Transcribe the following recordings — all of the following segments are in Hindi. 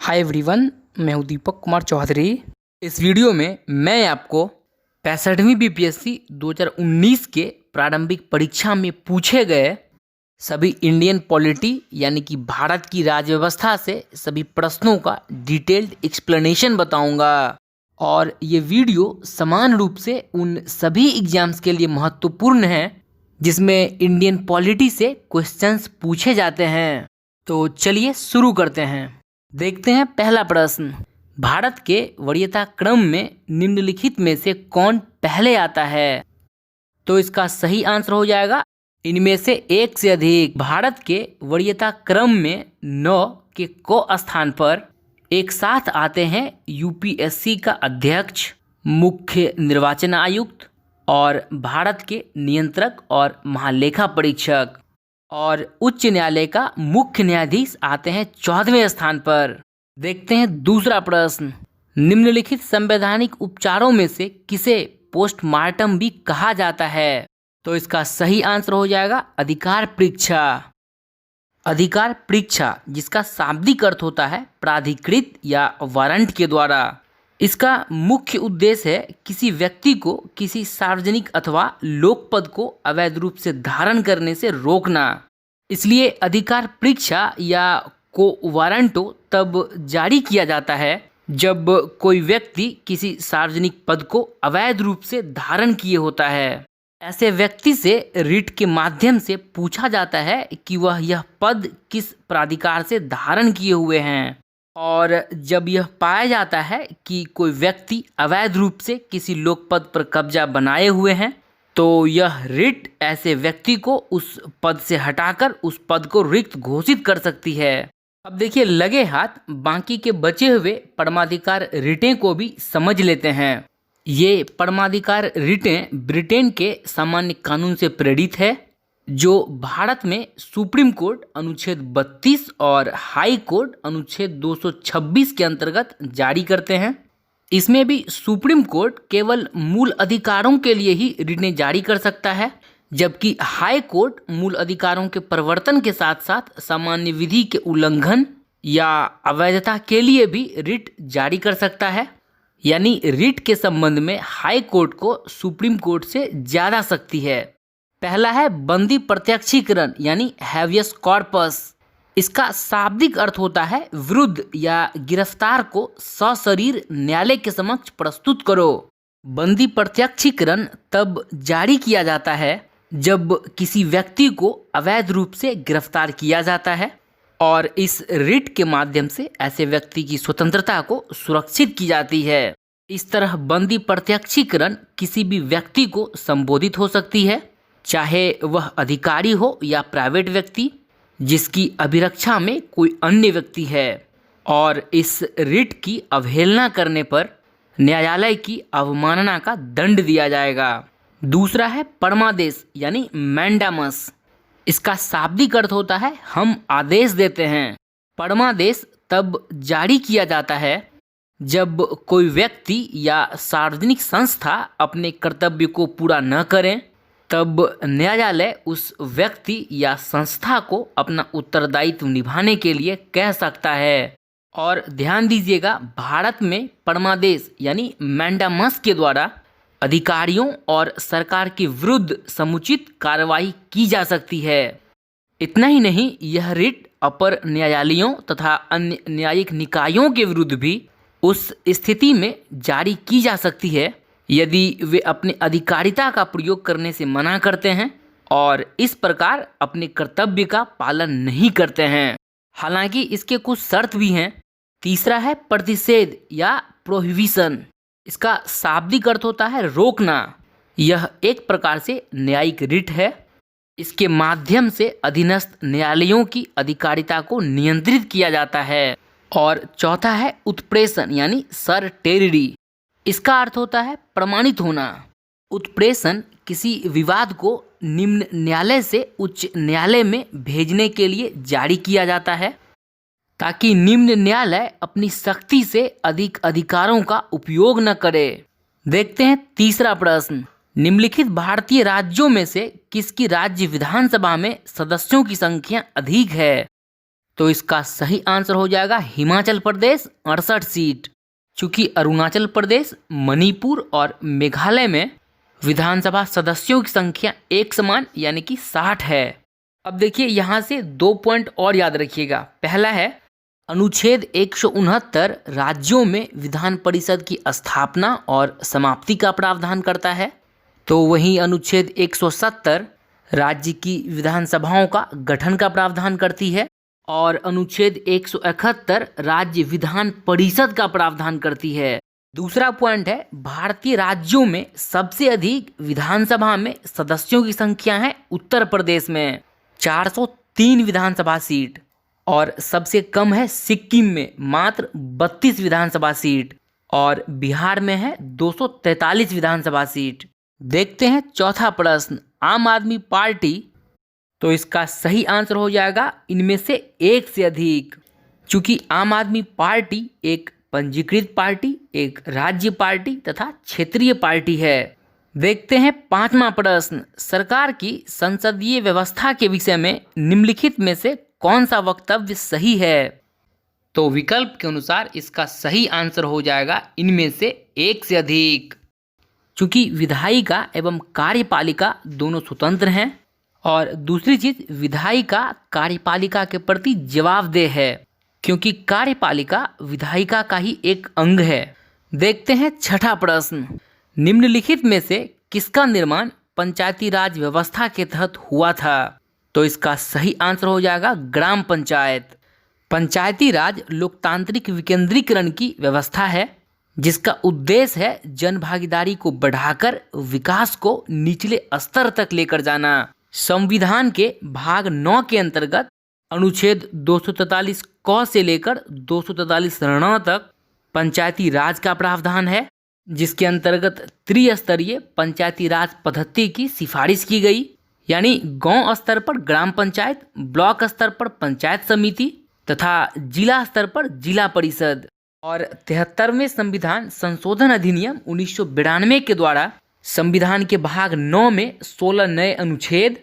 हाय एवरीवन, मैं हूं दीपक कुमार चौधरी। इस वीडियो में मैं आपको 65वीं बीपीएससी 2019 के प्रारंभिक परीक्षा में पूछे गए सभी इंडियन पॉलिटी यानी कि भारत की राज्य व्यवस्था से सभी प्रश्नों का डिटेल्ड एक्सप्लेनेशन बताऊंगा। और ये वीडियो समान रूप से उन सभी एग्जाम्स के लिए महत्वपूर्ण है जिसमें इंडियन पॉलिटी से क्वेश्चंस पूछे जाते हैं। तो चलिए शुरू करते हैं। देखते हैं पहला प्रश्न, भारत के वरीयता क्रम में निम्नलिखित में से कौन पहले आता है? तो इसका सही आंसर हो जाएगा इनमें से एक से अधिक। भारत के वरीयता क्रम में 9 के स्थान पर एक साथ आते हैं यूपीएससी का अध्यक्ष, मुख्य निर्वाचन आयुक्त और भारत के नियंत्रक और महालेखा परीक्षक, और उच्च न्यायालय का मुख्य न्यायाधीश आते हैं 14वें स्थान पर। देखते हैं दूसरा प्रश्न, निम्नलिखित संवैधानिक उपचारों में से किसे पोस्टमार्टम भी कहा जाता है? तो इसका सही आंसर हो जाएगा अधिकार परीक्षा। अधिकार परीक्षा जिसका शाब्दिक अर्थ होता है प्राधिकृत या वारंट के द्वारा। इसका मुख्य उद्देश्य है किसी व्यक्ति को किसी सार्वजनिक अथवा लोक पद को अवैध रूप से धारण करने से रोकना। इसलिए अधिकार परीक्षा या को वारंटो तब जारी किया जाता है जब कोई व्यक्ति किसी सार्वजनिक पद को अवैध रूप से धारण किए होता है। ऐसे व्यक्ति से रिट के माध्यम से पूछा जाता है कि वह यह पद किस प्राधिकार से धारण किए हुए हैं, और जब यह पाया जाता है कि कोई व्यक्ति अवैध रूप से किसी लोक पद पर कब्जा बनाए हुए हैं तो यह रिट ऐसे व्यक्ति को उस पद से हटाकर उस पद को रिक्त घोषित कर सकती है। अब देखिए लगे हाथ बाकी के बचे हुए परमाधिकार रिटें को भी समझ लेते हैं। ये परमाधिकार रिटें ब्रिटेन के सामान्य कानून से प्रेरित है जो भारत में सुप्रीम कोर्ट अनुच्छेद 32 और हाई कोर्ट अनुच्छेद 226 के अंतर्गत जारी करते हैं। इसमें भी सुप्रीम कोर्ट केवल मूल अधिकारों के लिए ही रिटें जारी कर सकता है, जबकि हाई कोर्ट मूल अधिकारों के परिवर्तन के साथ साथ सामान्य विधि के उल्लंघन या अवैधता के लिए भी रिट जारी कर सकता है। यानी रिट के संबंध में हाई कोर्ट को सुप्रीम कोर्ट से ज़्यादा शक्ति है। पहला है बंदी प्रत्यक्षीकरण यानी हैवियस कॉर्पस। इसका शाब्दिक अर्थ होता है विरुद्ध या गिरफ्तार को सशरीर न्यायालय के समक्ष प्रस्तुत करो। बंदी प्रत्यक्षीकरण तब जारी किया जाता है जब किसी व्यक्ति को अवैध रूप से गिरफ्तार किया जाता है और इस रिट के माध्यम से ऐसे व्यक्ति की स्वतंत्रता को सुरक्षित की जाती है। इस तरह बंदी प्रत्यक्षीकरण किसी भी व्यक्ति को संबोधित हो सकती है, चाहे वह अधिकारी हो या प्राइवेट व्यक्ति जिसकी अभिरक्षा में कोई अन्य व्यक्ति है, और इस रिट की अवहेलना करने पर न्यायालय की अवमानना का दंड दिया जाएगा। दूसरा है परमादेश यानी मैंडामस। इसका शाब्दिक अर्थ होता है हम आदेश देते हैं। परमादेश तब जारी किया जाता है जब कोई व्यक्ति या सार्वजनिक संस्था अपने कर्तव्य को पूरा न करें, तब न्यायालय उस व्यक्ति या संस्था को अपना उत्तरदायित्व निभाने के लिए कह सकता है। और ध्यान दीजिएगा, भारत में परमादेश यानी मैंडामस के द्वारा अधिकारियों और सरकार के विरुद्ध समुचित कार्रवाई की जा सकती है। इतना ही नहीं, यह रिट अपर न्यायालयों तथा अन्य न्यायिक निकायों के विरुद्ध भी उस स्थिति में जारी की जा सकती है यदि वे अपने अधिकारिता का प्रयोग करने से मना करते हैं और इस प्रकार अपने कर्तव्य का पालन नहीं करते हैं। हालांकि इसके कुछ शर्त भी हैं। तीसरा है प्रतिषेध या प्रोहिबिशन। इसका शाब्दिक अर्थ होता है रोकना। यह एक प्रकार से न्यायिक रिट है। इसके माध्यम से अधीनस्थ न्यायालयों की अधिकारिता को नियंत्रित किया जाता है। और चौथा है उत्प्रेषण यानी सर्टेरिटी। इसका अर्थ होता है प्रमाणित होना। उत्प्रेषण किसी विवाद को निम्न न्यायालय से उच्च न्यायालय में भेजने के लिए जारी किया जाता है ताकि निम्न न्यायालय अपनी शक्ति से अधिक अधिकारों का उपयोग न करे। देखते हैं तीसरा प्रश्न, निम्नलिखित भारतीय राज्यों में से किसकी राज्य विधानसभा में सदस्यों की संख्या अधिक है? तो इसका सही आंसर हो जाएगा हिमाचल प्रदेश 68 सीट। चूंकि अरुणाचल प्रदेश, मणिपुर और मेघालय में विधानसभा सदस्यों की संख्या एक समान यानी कि 60 है। अब देखिए यहाँ से 2 पॉइंट और याद रखिएगा। पहला है अनुच्छेद 169 राज्यों में विधान परिषद की स्थापना और समाप्ति का प्रावधान करता है, तो वहीं अनुच्छेद 170 राज्य की विधानसभाओं का गठन का प्रावधान करती है और अनुच्छेद 171 राज्य विधान परिषद का प्रावधान करती है। दूसरा पॉइंट है भारतीय राज्यों में सबसे अधिक विधानसभा में सदस्यों की संख्या है उत्तर प्रदेश में 403 विधानसभा सीट और सबसे कम है सिक्किम में मात्र 32 विधानसभा सीट और बिहार में है 243 विधानसभा सीट। देखते हैं चौथा प्रश्न, आम आदमी पार्टी, तो इसका सही आंसर हो जाएगा इनमें से एक से अधिक। चूंकि आम आदमी पार्टी एक पंजीकृत पार्टी, एक राज्य पार्टी तथा क्षेत्रीय पार्टी है। देखते हैं पांचवा प्रश्न, सरकार की संसदीय व्यवस्था के विषय में निम्नलिखित में से कौन सा वक्तव्य सही है? तो विकल्प के अनुसार इसका सही आंसर हो जाएगा इनमें से एक से अधिक। चूंकि विधायिका एवं कार्यपालिका दोनों स्वतंत्र हैं और दूसरी चीज विधायिका कार्यपालिका के प्रति जवाबदेह है क्योंकि कार्यपालिका विधायिका का ही एक अंग है। देखते हैं छठा प्रश्न, निम्नलिखित में से किसका निर्माण पंचायती राज व्यवस्था के तहत हुआ था? तो इसका सही आंसर हो जाएगा ग्राम पंचायत। पंचायती राज लोकतांत्रिक विकेंद्रीकरण की व्यवस्था है जिसका उद्देश्य है जन भागीदारी को बढ़ाकर विकास को निचले स्तर तक लेकर जाना। संविधान के भाग 9 के अंतर्गत अनुच्छेद 243 क से लेकर 243 ण तक पंचायती राज का प्रावधान है जिसके अंतर्गत त्रिस्तरीय पंचायती राज पद्धति की सिफारिश की गई, यानी गांव स्तर पर ग्राम पंचायत, ब्लॉक स्तर पर पंचायत समिति तथा जिला स्तर पर जिला परिषद। और 73वें संविधान संशोधन अधिनियम 1992 के द्वारा संविधान के भाग 9 में 16 नए अनुच्छेद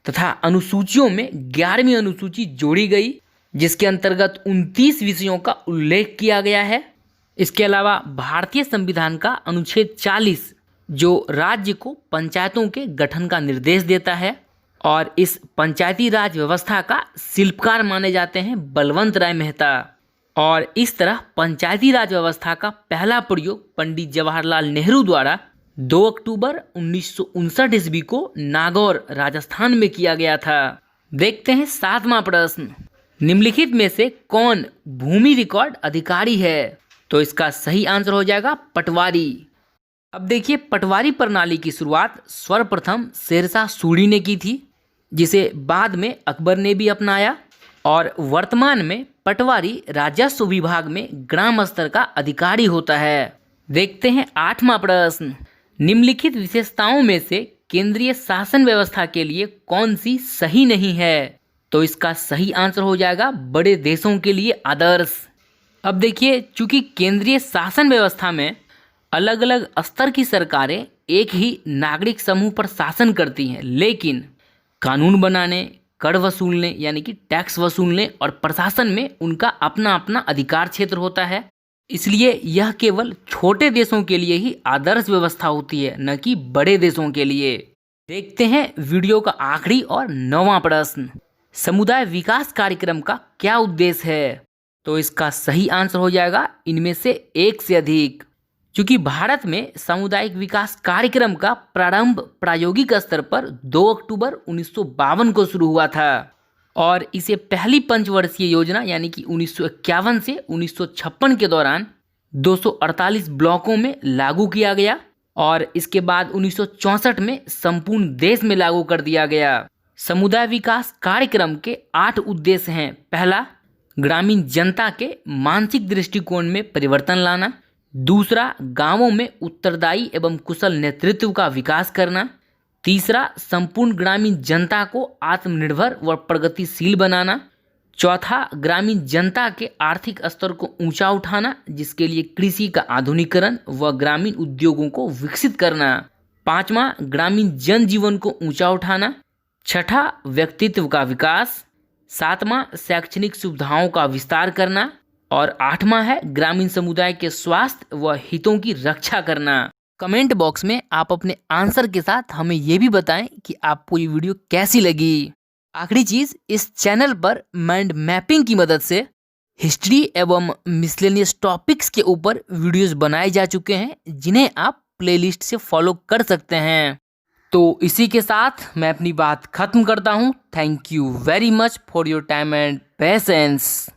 तथा अनुसूचियों में 11वीं अनुसूची जोड़ी गई जिसके अंतर्गत 29 विषयों का उल्लेख किया गया है। इसके अलावा भारतीय संविधान का अनुच्छेद 40 जो राज्य को पंचायतों के गठन का निर्देश देता है और इस पंचायती राज व्यवस्था का शिल्पकार माने जाते हैं बलवंत राय मेहता। और इस तरह पंचायती राज व्यवस्था का पहला प्रयोग पंडित जवाहरलाल नेहरू द्वारा 2 अक्टूबर 1959 ईस्वी को नागौर राजस्थान में किया गया था। देखते हैं सातवां प्रश्न, निम्नलिखित में से कौन भूमि रिकॉर्ड अधिकारी है? तो इसका सही आंसर हो जाएगा पटवारी। अब देखिए पटवारी प्रणाली की शुरुआत सर्वप्रथम शेरशाह सूरी ने की थी जिसे बाद में अकबर ने भी अपनाया और वर्तमान में पटवारी राजस्व विभाग में ग्राम स्तर का अधिकारी होता है। देखते हैं आठवां प्रश्न, निम्नलिखित विशेषताओं में से केंद्रीय शासन व्यवस्था के लिए कौन सी सही नहीं है? तो इसका सही आंसर हो जाएगा बड़े देशों के लिए आदर्श। अब देखिए चूंकि केंद्रीय शासन व्यवस्था में अलग अलग स्तर की सरकारें एक ही नागरिक समूह पर शासन करती हैं, लेकिन कानून बनाने, कर वसूलने यानी कि टैक्स वसूलने और प्रशासन में उनका अपना अपना अधिकार क्षेत्र होता है। इसलिए यह केवल छोटे देशों के लिए ही आदर्श व्यवस्था होती है, न कि बड़े देशों के लिए। देखते हैं वीडियो का आखिरी और 9वां प्रश्न, समुदाय विकास कार्यक्रम का क्या उद्देश्य है? तो इसका सही आंसर हो जाएगा इनमें से एक से अधिक। चूंकि भारत में सामुदायिक विकास कार्यक्रम का प्रारंभ प्रायोगिक स्तर पर 2 अक्टूबर 1952 को शुरू हुआ था और इसे पहली पंचवर्षीय योजना यानी कि 1951 से 1956 के दौरान 248 ब्लॉकों में लागू किया गया और इसके बाद 1964 में संपूर्ण देश में लागू कर दिया गया। समुदाय विकास कार्यक्रम के 8 उद्देश्य हैं। पहला, ग्रामीण जनता के मानसिक दृष्टिकोण में परिवर्तन लाना। दूसरा, गांवों में उत्तरदायी एवं कुशल नेतृत्व का विकास करना। तीसरा, संपूर्ण ग्रामीण जनता को आत्मनिर्भर व प्रगतिशील बनाना। चौथा, ग्रामीण जनता के आर्थिक स्तर को ऊंचा उठाना जिसके लिए कृषि का आधुनिकीकरण व ग्रामीण उद्योगों को विकसित करना। पांचवा, ग्रामीण जनजीवन को ऊंचा उठाना। छठा, व्यक्तित्व का विकास। सातवां शैक्षणिक सुविधाओं का विस्तार करना और आठवां है ग्रामीण समुदाय के स्वास्थ्य व हितों की रक्षा करना। कमेंट बॉक्स में आप अपने आंसर के साथ हमें ये भी बताएं कि आपको ये वीडियो कैसी लगी। आखिरी चीज, इस चैनल पर माइंड मैपिंग की मदद से हिस्ट्री एवं मिसलेनियस टॉपिक्स के ऊपर वीडियोस बनाए जा चुके हैं, जिन्हें आप प्लेलिस्ट से फॉलो कर सकते हैं। तो इसी के साथ मैं अपनी बात खत्म करता हूँ। Thank you very much for your time and patience.